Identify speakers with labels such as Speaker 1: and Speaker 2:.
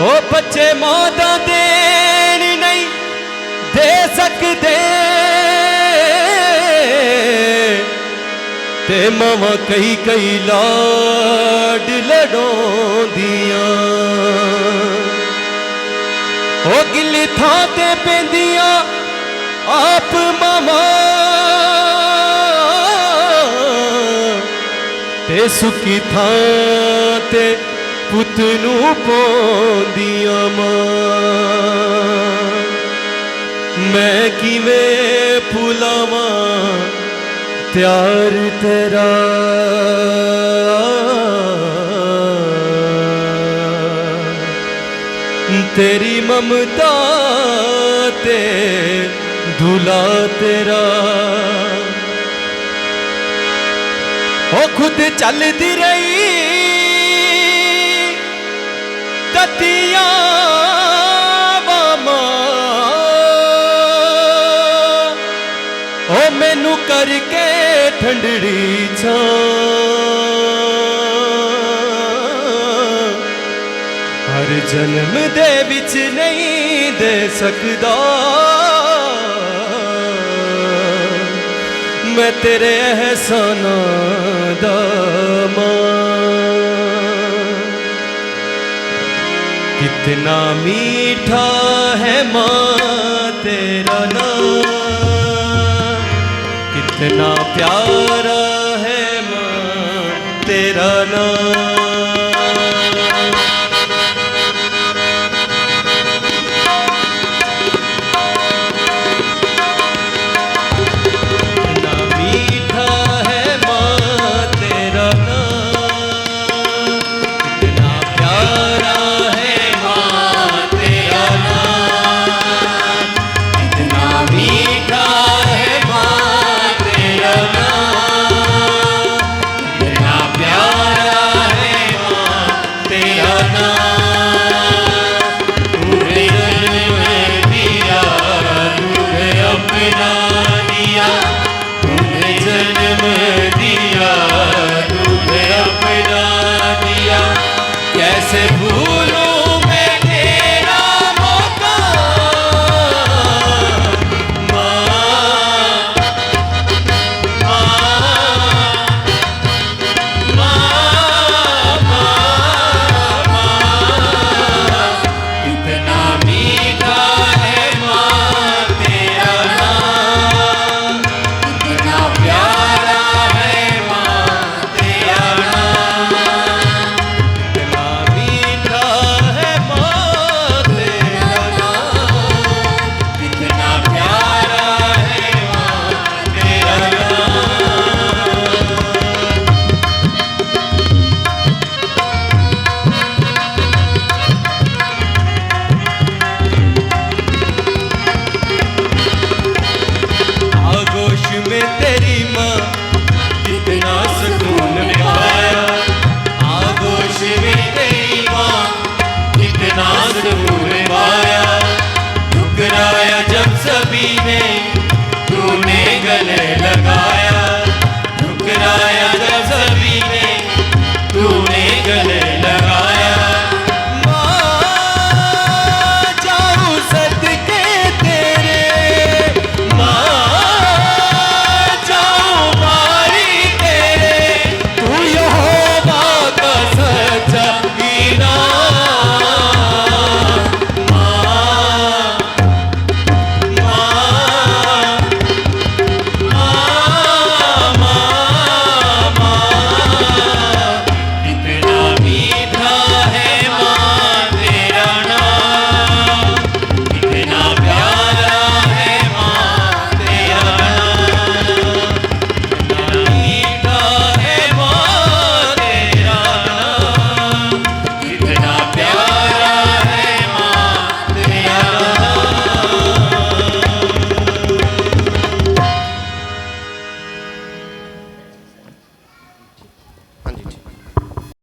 Speaker 1: ओ बच्चे मौदा देन नहीं दे सकते ते मावा कई कई लाड लड़ोंदियां ओ गिली थां ते पेंदियां आप मामा ते सुखी थां ते पुत नू पौंदियां मां मैं किवें भुलावां प्यार तेरा तेरी ममता ते दूल्हा तेरा ओ खुद चलती रही ततिया वामा ओ मैनू करके ठंडड़ी छां हर जन्म दे विच नहीं दे सकदा मैं तेरे एहसानां दा मां कितना मीठा है मां तेरा नाम कितना प्यारा है मां तेरा नाम